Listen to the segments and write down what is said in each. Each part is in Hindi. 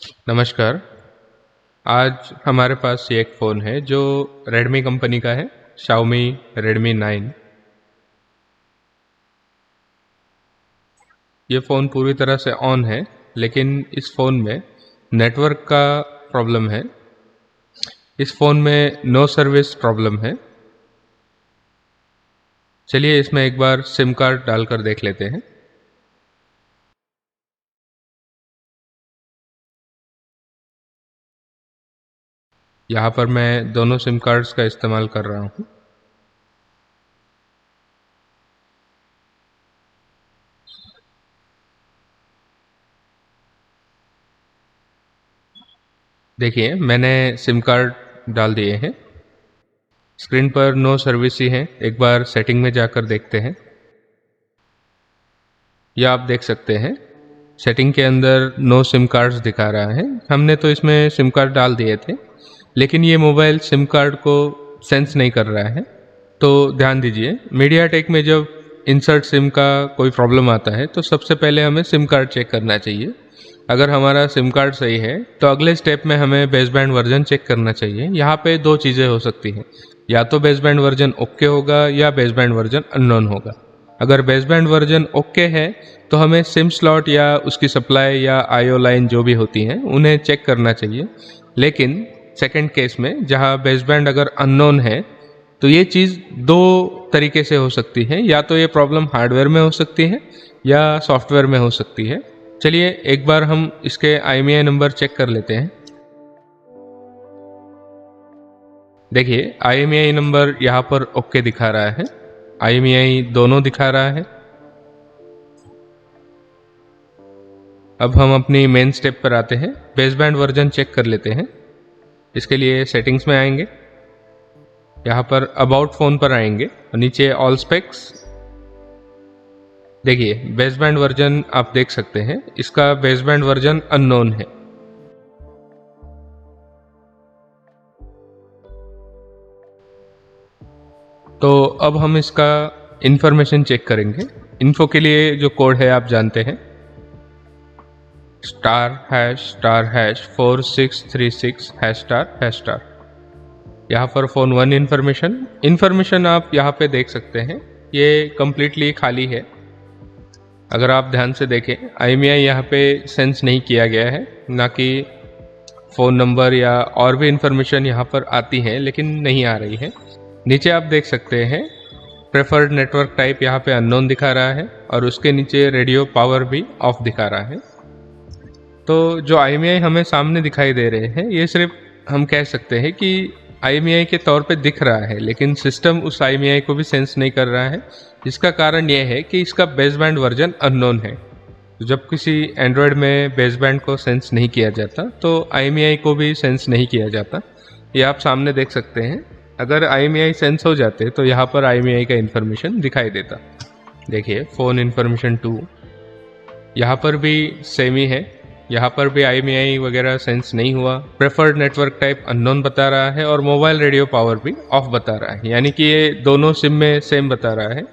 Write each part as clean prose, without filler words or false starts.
नमस्कार। आज हमारे पास ये एक फ़ोन है जो रेडमी कंपनी का है, Xiaomi Redmi 9। ये फ़ोन पूरी तरह से ऑन है, लेकिन इस फ़ोन में नेटवर्क का प्रॉब्लम है। इस फ़ोन में नो सर्विस प्रॉब्लम है। चलिए इसमें एक बार सिम कार्ड डालकर देख लेते हैं। यहाँ पर मैं दोनों सिम कार्ड्स का इस्तेमाल कर रहा हूँ। देखिए मैंने सिम कार्ड डाल दिए हैं। स्क्रीन पर नो सर्विस ही है। एक बार सेटिंग में जाकर देखते हैं। यह आप देख सकते हैं, सेटिंग के अंदर नो सिम कार्ड्स दिखा रहा है। हमने तो इसमें सिम कार्ड डाल दिए थे, लेकिन ये मोबाइल सिम कार्ड को सेंस नहीं कर रहा है। तो ध्यान दीजिए, मीडियाटेक में जब इंसर्ट सिम का कोई प्रॉब्लम आता है तो सबसे पहले हमें सिम कार्ड चेक करना चाहिए। अगर हमारा सिम कार्ड सही है तो अगले स्टेप में हमें बेसबैंड वर्जन चेक करना चाहिए। यहाँ पे दो चीज़ें हो सकती हैं, या तो बेसबैंड वर्जन ओके होगा या बेसबैंड वर्जन अननोन होगा। अगर बेसबैंड वर्जन ओके है तो हमें सिम स्लॉट या उसकी सप्लाई या आईओ लाइन जो भी होती हैं उन्हें चेक करना चाहिए। लेकिन सेकंड केस में जहाँ बेसबैंड अगर अननोन है तो ये चीज़ दो तरीके से हो सकती है, या तो ये प्रॉब्लम हार्डवेयर में हो सकती है या सॉफ्टवेयर में हो सकती है। चलिए एक बार हम इसके IMEI नंबर चेक कर लेते हैं। देखिए IMEI नंबर यहाँ पर ओके दिखा रहा है, IMEI दोनों दिखा रहा है। अब हम अपनी मेन स्टेप पर आते हैं, बेसबैंड वर्जन चेक कर लेते हैं। इसके लिए सेटिंग्स में आएंगे, यहाँ पर अबाउट फ़ोन पर आएंगे और नीचे ऑल स्पेक्स। देखिए बेसबैंड वर्जन आप देख सकते हैं, इसका बेसबैंड वर्जन अननोन है। तो अब हम इसका इंफॉर्मेशन चेक करेंगे। इन्फो के लिए जो कोड है आप जानते हैं, *#*4636##। यहाँ पर फ़ोन वन इंफॉर्मेशन आप यहाँ पे देख सकते हैं, ये कम्प्लीटली खाली है। अगर आप ध्यान से देखें, IMEI यहाँ पे सेंस नहीं किया गया है, ना कि फ़ोन नंबर या और भी इंफॉर्मेशन यहाँ पर आती हैं लेकिन नहीं आ रही है। नीचे आप देख सकते हैं प्रेफर्ड नेटवर्क टाइप यहाँ पे अननोन दिखा रहा है और उसके नीचे रेडियो पावर भी ऑफ दिखा रहा है। तो जो IMEI हमें सामने दिखाई दे रहे हैं, ये सिर्फ हम कह सकते हैं कि IMEI के तौर पे दिख रहा है, लेकिन सिस्टम उस IMEI को भी सेंस नहीं कर रहा है। इसका कारण यह है कि इसका बेसबैंड वर्जन अननोन है। तो जब किसी एंड्रॉयड में बेसबैंड को सेंस नहीं किया जाता तो IMEI को भी सेंस नहीं किया जाता। ये आप सामने देख सकते हैं, अगर IMEI सेंस हो जाते तो यहाँ पर IMEI का इन्फॉर्मेशन दिखाई देता। देखिए फ़ोन इन्फॉर्मेशन 2, यहाँ पर भी सेम ही है, यहाँ पर भी IMEI वगैरह सेंस नहीं हुआ। प्रेफर्ड नेटवर्क टाइप अननोन बता रहा है और मोबाइल रेडियो पावर भी ऑफ बता रहा है, यानी कि ये दोनों सिम में सेम बता रहा है।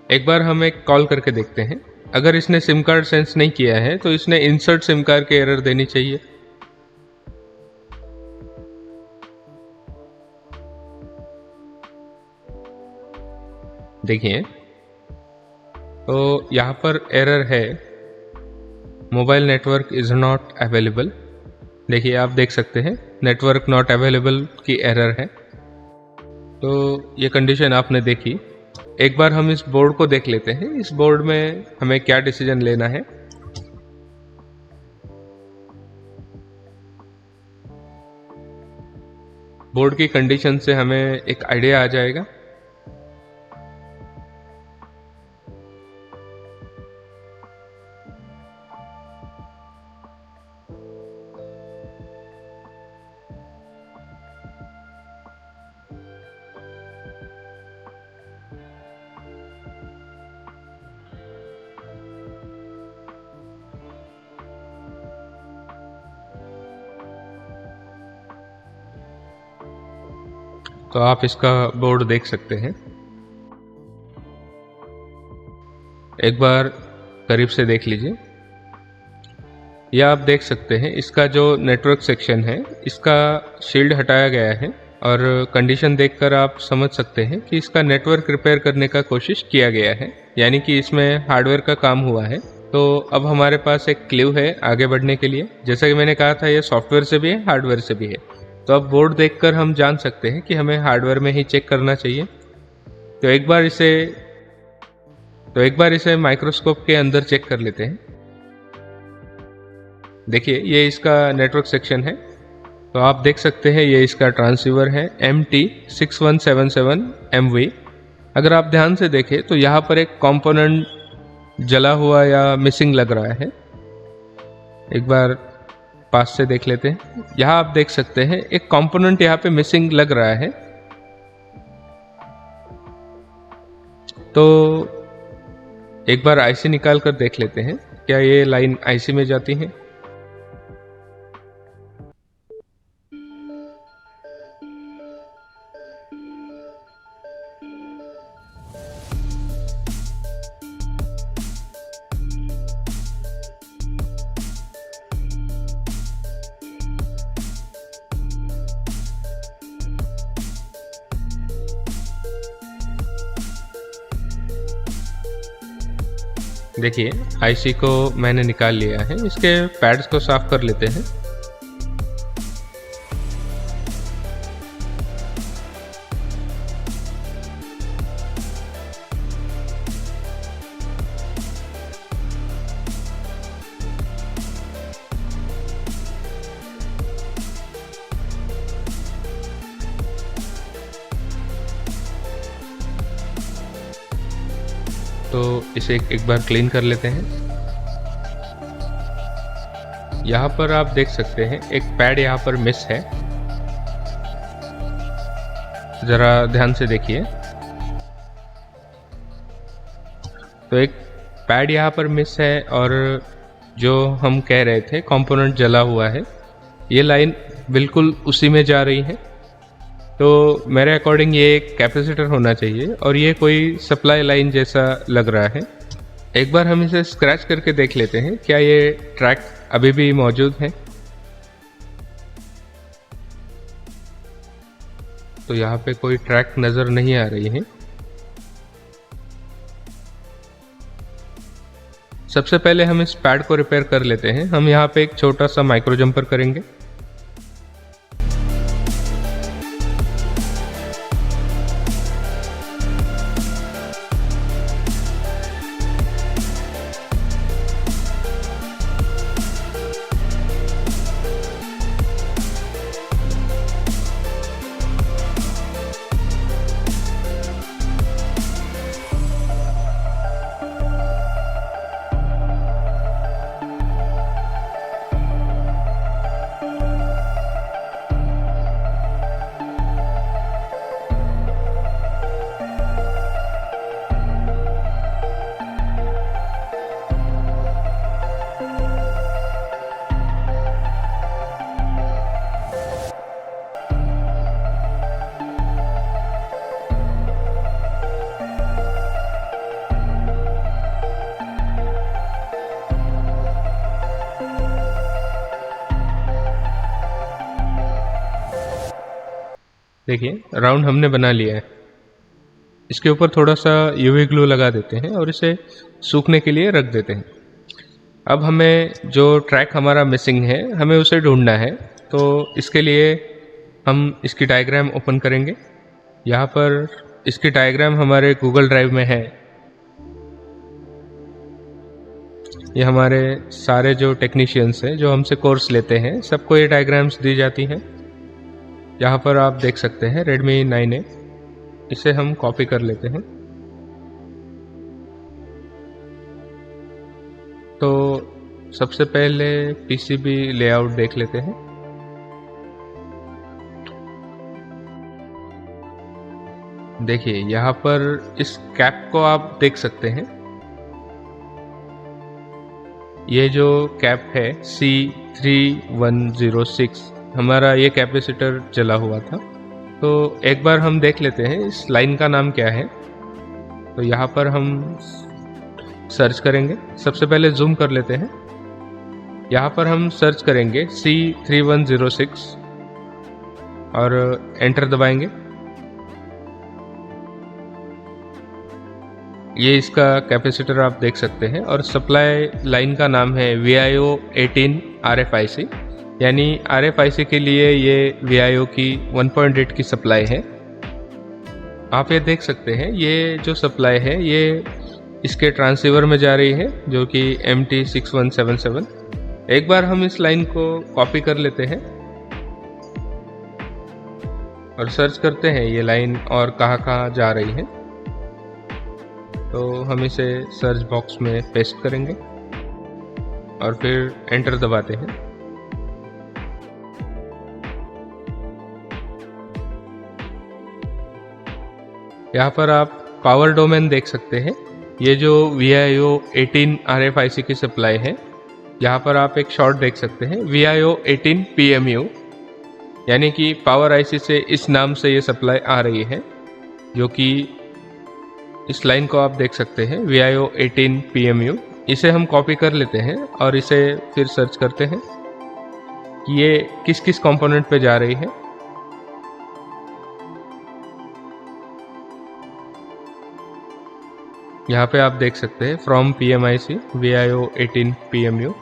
एक बार हम एक कॉल करके देखते हैं। अगर इसने सिम कार्ड सेंस नहीं किया है तो इसने इंसर्ट सिम कार्ड की एरर देनी चाहिए। देखिए तो यहाँ पर एरर है, mobile network is not available. देखिए आप देख सकते हैं नेटवर्क नॉट अवेलेबल की एरर है। तो ये कंडीशन आपने देखी। एक बार हम इस बोर्ड को देख लेते हैं, इस बोर्ड में हमें क्या डिसीजन लेना है। बोर्ड की कंडीशन से हमें एक आइडिया आ जाएगा। तो आप इसका बोर्ड देख सकते हैं, एक बार करीब से देख लीजिए। यह आप देख सकते हैं इसका जो नेटवर्क सेक्शन है इसका शील्ड हटाया गया है और कंडीशन देखकर आप समझ सकते हैं कि इसका नेटवर्क रिपेयर करने का कोशिश किया गया है, यानी कि इसमें हार्डवेयर का काम हुआ है। तो अब हमारे पास एक क्लू है आगे बढ़ने के लिए। जैसा कि मैंने कहा था, ये सॉफ्टवेयर से भी है, हार्डवेयर से भी है। तो अब बोर्ड देखकर हम जान सकते हैं कि हमें हार्डवेयर में ही चेक करना चाहिए। तो एक बार इसे माइक्रोस्कोप के अंदर चेक कर लेते हैं। देखिए, ये इसका नेटवर्क सेक्शन है। तो आप देख सकते हैं ये इसका ट्रांसीवर है MT6177MV। अगर आप ध्यान से देखें तो यहाँ पर एक कंपोनेंट जला हुआ या मिसिंग लग रहा है। एक बार पास से देख लेते हैं। यहाँ आप देख सकते हैं एक कंपोनेंट यहाँ पे मिसिंग लग रहा है। तो एक बार आईसी निकाल कर देख लेते हैं, क्या ये लाइन आईसी में जाती है। देखिए, आईसी को मैंने निकाल लिया है। इसके पैड्स को साफ कर लेते हैं। तो इसे एक बार क्लीन कर लेते हैं। यहाँ पर आप देख सकते हैं एक पैड यहाँ पर मिस है, जरा ध्यान से देखिए। तो एक पैड यहाँ पर मिस है और जो हम कह रहे थे कंपोनेंट जला हुआ है, ये लाइन बिल्कुल उसी में जा रही है। तो मेरे अकॉर्डिंग ये एक कैपेसिटर होना चाहिए और ये कोई सप्लाई लाइन जैसा लग रहा है। एक बार हम इसे स्क्रैच करके देख लेते हैं, क्या ये ट्रैक अभी भी मौजूद है। तो यहाँ पे कोई ट्रैक नज़र नहीं आ रही है। सबसे पहले हम इस पैड को रिपेयर कर लेते हैं। हम यहाँ पे एक छोटा सा माइक्रो जंपर करेंगे। देखिए, राउंड हमने बना लिया है। इसके ऊपर थोड़ा सा यूवी ग्लू लगा देते हैं और इसे सूखने के लिए रख देते हैं। अब हमें जो ट्रैक हमारा मिसिंग है, हमें उसे ढूंढना है। तो इसके लिए हम इसकी डायग्राम ओपन करेंगे। यहाँ पर इसकी डायग्राम हमारे गूगल ड्राइव में है। ये हमारे सारे जो टेक्नीशियंस हैं जो हमसे कोर्स लेते हैं, सबको ये डायग्राम्स दी जाती हैं। यहाँ पर आप देख सकते हैं Redmi 9A। इसे हम कॉपी कर लेते हैं। तो सबसे पहले PCB लेआउट देख लेते हैं। देखिए, यहाँ पर इस कैप को आप देख सकते हैं। ये जो कैप है C3106, हमारा ये कैपेसिटर जला हुआ था। तो एक बार हम देख लेते हैं इस लाइन का नाम क्या है। तो यहाँ पर हम सर्च करेंगे। सबसे पहले जूम कर लेते हैं। यहाँ पर हम सर्च करेंगे C3106 और एंटर दबाएंगे। ये इसका कैपेसिटर आप देख सकते हैं और सप्लाई लाइन का नाम है VIO 18 RFIC, यानी RFIC के लिए ये VIO की 1.8 की सप्लाई है। आप ये देख सकते हैं ये जो सप्लाई है ये इसके ट्रांसीवर में जा रही है जो कि MT6177। एक बार हम इस लाइन को कॉपी कर लेते हैं और सर्च करते हैं ये लाइन और कहाँ जा रही है। तो हम इसे सर्च बॉक्स में पेस्ट करेंगे और फिर एंटर दबाते हैं। यहाँ पर आप पावर डोमेन देख सकते हैं। ये जो VIO 18 RFIC की सप्लाई है, यहाँ पर आप एक शॉर्ट देख सकते हैं VIO 18 PMU, यानी कि पावर IC से इस नाम से ये सप्लाई आ रही है, जो कि इस लाइन को आप देख सकते हैं VIO 18 PMU। इसे हम कॉपी कर लेते हैं और इसे फिर सर्च करते हैं कि ये किस किस कंपोनेंट पे जा रही है। यहाँ पे आप देख सकते हैं फ्रॉम PMIC VIO 18 PMU।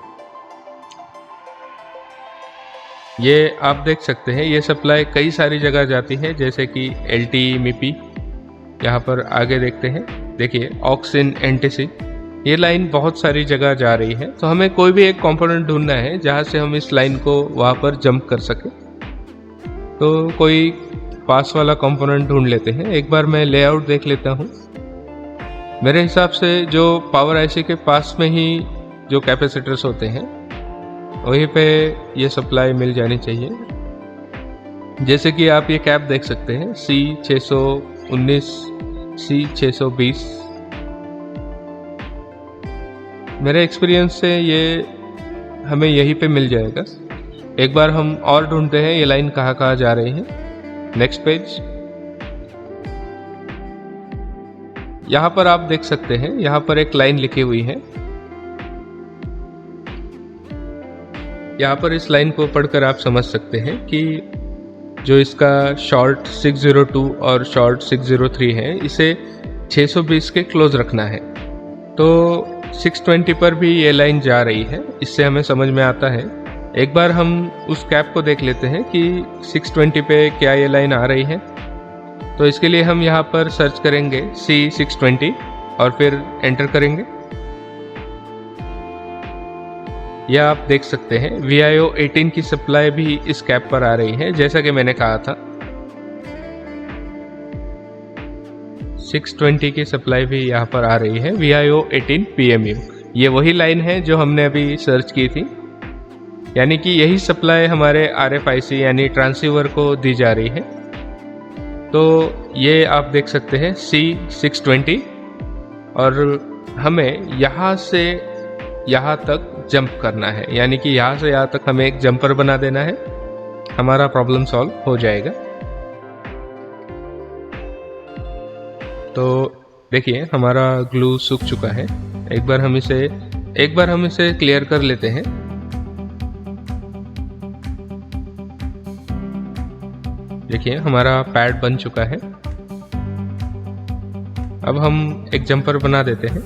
ये आप देख सकते हैं ये सप्लाई कई सारी जगह जाती है, जैसे कि LTE MIPI। यहाँ पर आगे देखते हैं, देखिए ऑक्सिन NTC, ये लाइन बहुत सारी जगह जा रही है। तो हमें कोई भी एक कंपोनेंट ढूंढना है जहाँ से हम इस लाइन को वहाँ पर जंप कर सके। तो कोई पास वाला कंपोनेंट ढूंढ लेते हैं। एक बार मैं लेआउट देख लेता हूँ। मेरे हिसाब से जो पावर IC के पास में ही जो कैपेसिटर्स होते हैं वहीं पे ये सप्लाई मिल जानी चाहिए। जैसे कि आप ये कैप देख सकते हैं C619 C620। मेरे एक्सपीरियंस से ये हमें यहीं पे मिल जाएगा। एक बार हम और ढूंढते हैं ये लाइन कहाँ जा रही है। Next page. यहाँ पर आप देख सकते हैं यहाँ पर एक लाइन लिखी हुई है। यहाँ पर इस लाइन को पढ़कर आप समझ सकते हैं कि जो इसका शॉर्ट 602 और शॉर्ट 603 है, इसे 620 के क्लोज रखना है। तो 620 पर भी ये लाइन जा रही है, इससे हमें समझ में आता है। एक बार हम उस कैप को देख लेते हैं कि 620 पे क्या ये लाइन आ रही है। तो इसके लिए हम यहाँ पर सर्च करेंगे C620 और फिर एंटर करेंगे। यह आप देख सकते हैं VIO 18 की सप्लाई भी इस कैप पर आ रही है, जैसा कि मैंने कहा था। 620 की सप्लाई भी यहाँ पर आ रही है VIO 18 PMU। ये वही लाइन है जो हमने अभी सर्च की थी, यानी कि यही सप्लाई हमारे RFIC यानी ट्रांसीवर को दी जा रही है। तो ये आप देख सकते हैं C620 और हमें यहाँ से यहाँ तक जंप करना है, यानी कि यहाँ से यहाँ तक हमें एक जंपर बना देना है। हमारा प्रॉब्लम सॉल्व हो जाएगा। तो देखिए हमारा ग्लू सूख चुका है। एक बार हम इसे क्लियर कर लेते हैं। देखिए हमारा पैड बन चुका है। अब हम एक जंपर बना देते हैं।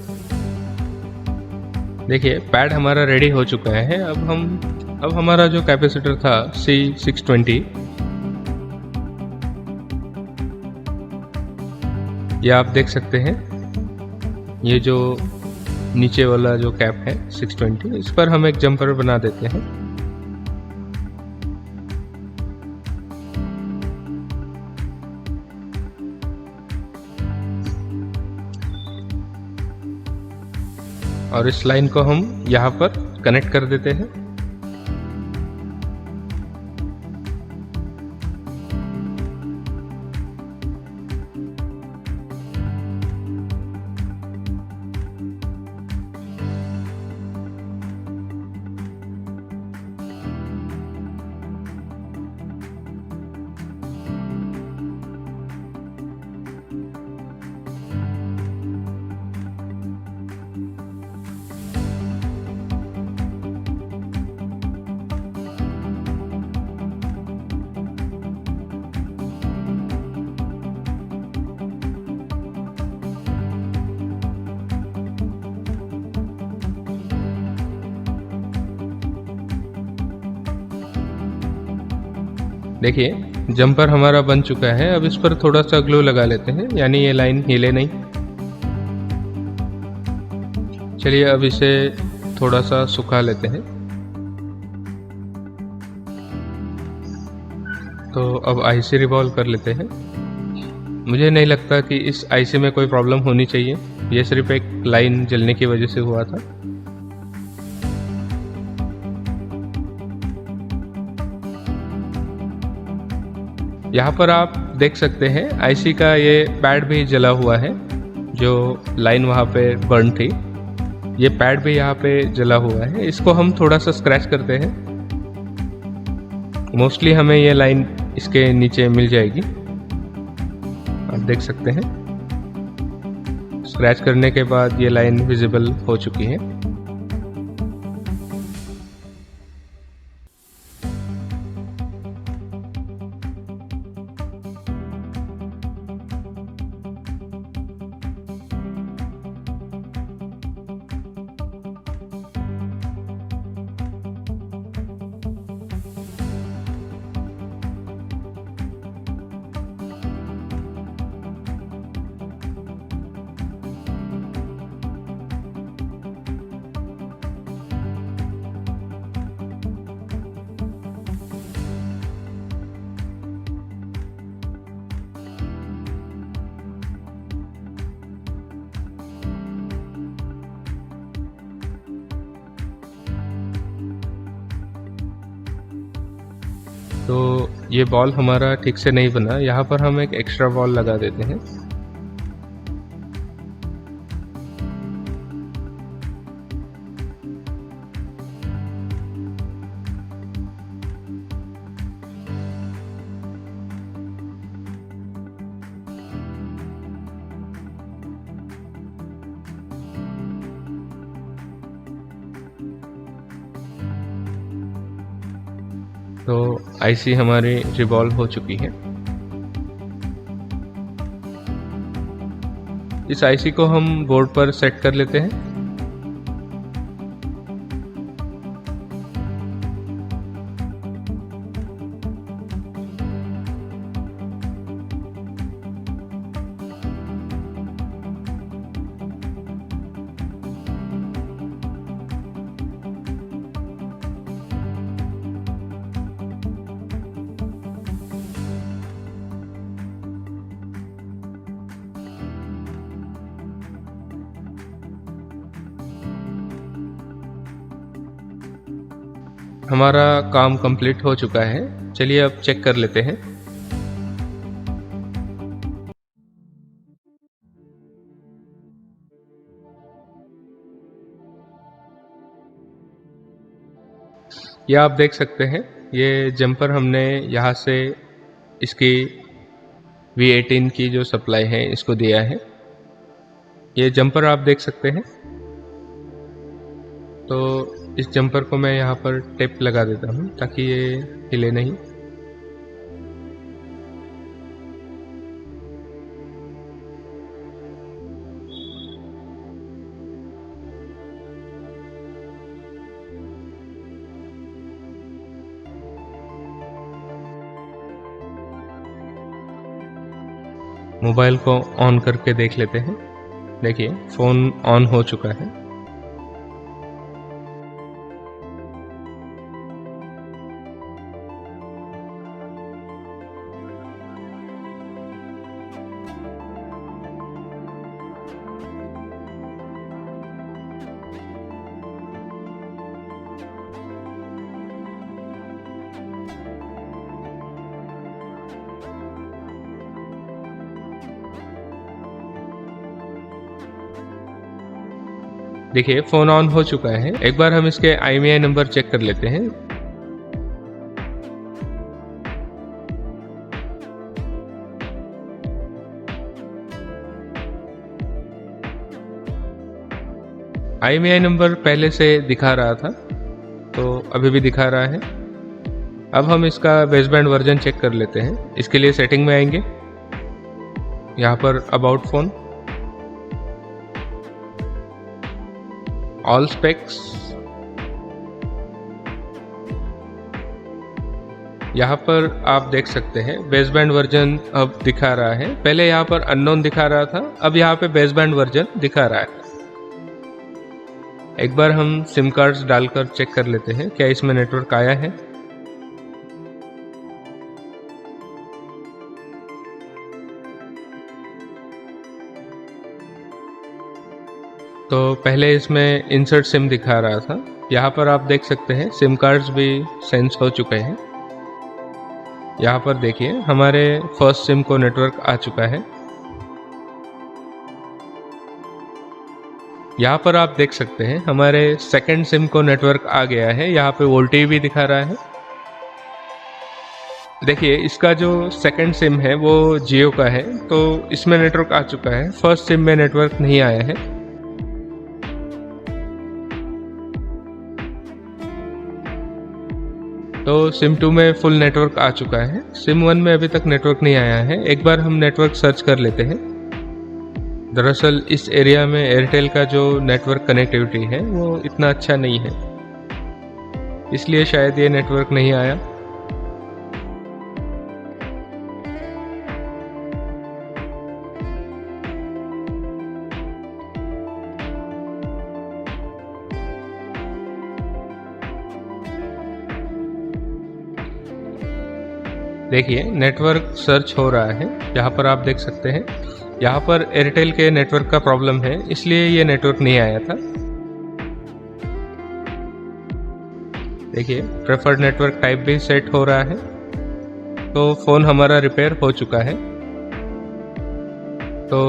देखिए पैड हमारा रेडी हो चुका है। अब हमारा जो कैपेसिटर था C620, ये आप देख सकते हैं। ये जो नीचे वाला जो कैप है 620, इस पर हम एक जंपर बना देते हैं। और इस लाइन को हम यहाँ पर कनेक्ट कर देते हैं। देखिए जंपर हमारा बन चुका है। अब इस पर थोड़ा सा ग्लू लगा लेते हैं, यानी ये लाइन हिले नहीं। चलिए अब इसे थोड़ा सा सुखा लेते हैं। तो अब आईसी रिवॉल्व कर लेते हैं। मुझे नहीं लगता कि इस आईसी में कोई प्रॉब्लम होनी चाहिए, ये सिर्फ एक लाइन जलने की वजह से हुआ था। यहाँ पर आप देख सकते हैं आईसी का ये पैड भी जला हुआ है, जो लाइन वहाँ पे बर्न थी, ये पैड भी यहाँ पे जला हुआ है। इसको हम थोड़ा सा स्क्रैच करते हैं। मोस्टली हमें ये लाइन इसके नीचे मिल जाएगी, आप देख सकते हैं। स्क्रैच करने के बाद ये लाइन विजिबल हो चुकी है। तो ये बॉल हमारा ठीक से नहीं बना, यहाँ पर हम एक एक्स्ट्रा बॉल लगा देते हैं। तो आईसी हमारी रिवॉल्व हो चुकी है। इस आईसी को हम बोर्ड पर सेट कर लेते हैं। हमारा काम कंप्लीट हो चुका है। चलिए अब चेक कर लेते हैं। ये आप देख सकते हैं, ये जंपर हमने यहाँ से इसकी V18 की जो सप्लाई है इसको दिया है। ये जंपर आप देख सकते हैं। तो इस जंपर को मैं यहाँ पर टेप लगा देता हूँ ताकि ये हिले नहीं। मोबाइल को ऑन करके देख लेते हैं। देखिए फ़ोन ऑन हो चुका है। देखिए फ़ोन ऑन हो चुका है। एक बार हम इसके IMEI नंबर चेक कर लेते हैं। IMEI नंबर पहले से दिखा रहा था, तो अभी भी दिखा रहा है। अब हम इसका बेसबैंड वर्जन चेक कर लेते हैं। इसके लिए सेटिंग में आएंगे, यहाँ पर अबाउट फ़ोन, ऑल स्पेक्स, यहाँ पर आप देख सकते हैं बेसबैंड वर्जन अब दिखा रहा है। पहले यहाँ पर अननोन दिखा रहा था, अब यहाँ पे बेसबैंड वर्जन दिखा रहा है। एक बार हम सिम कार्ड्स डालकर चेक कर लेते हैं क्या इसमें नेटवर्क आया है। तो पहले इसमें इंसर्ट सिम दिखा रहा था, यहाँ पर आप देख सकते हैं सिम कार्ड्स भी सेंस हो चुके हैं। यहाँ पर देखिए हमारे फर्स्ट सिम को नेटवर्क आ चुका है। यहाँ पर आप देख सकते हैं हमारे सेकंड सिम को नेटवर्क आ गया है। यहाँ पे वोल्टेज भी दिखा रहा है। देखिए इसका जो सेकंड सिम है वो जियो का है, तो इसमें नेटवर्क आ चुका है। फर्स्ट सिम में नेटवर्क नहीं आया है। तो सिम 2 में फुल नेटवर्क आ चुका है। सिम 1 में अभी तक नेटवर्क नहीं आया है। एक बार हम नेटवर्क सर्च कर लेते हैं। दरअसल इस एरिया में एयरटेल का जो नेटवर्क कनेक्टिविटी है वो इतना अच्छा नहीं है, इसलिए शायद ये नेटवर्क नहीं आया। देखिए नेटवर्क सर्च हो रहा है। यहाँ पर आप देख सकते हैं यहाँ पर एयरटेल के नेटवर्क का प्रॉब्लम है, इसलिए ये नेटवर्क नहीं आया था। देखिए प्रेफर्ड नेटवर्क टाइप भी सेट हो रहा है, तो फ़ोन हमारा रिपेयर हो चुका है। तो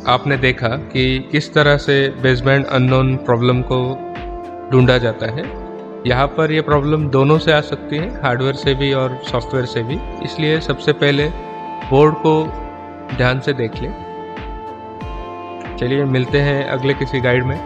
आपने देखा कि किस तरह से बेसबैंड अननोन प्रॉब्लम को ढूंढा जाता है। यहाँ पर ये प्रॉब्लम दोनों से आ सकती है, हार्डवेयर से भी और सॉफ्टवेयर से भी, इसलिए सबसे पहले बोर्ड को ध्यान से देख लें। चलिए मिलते हैं अगले किसी गाइड में।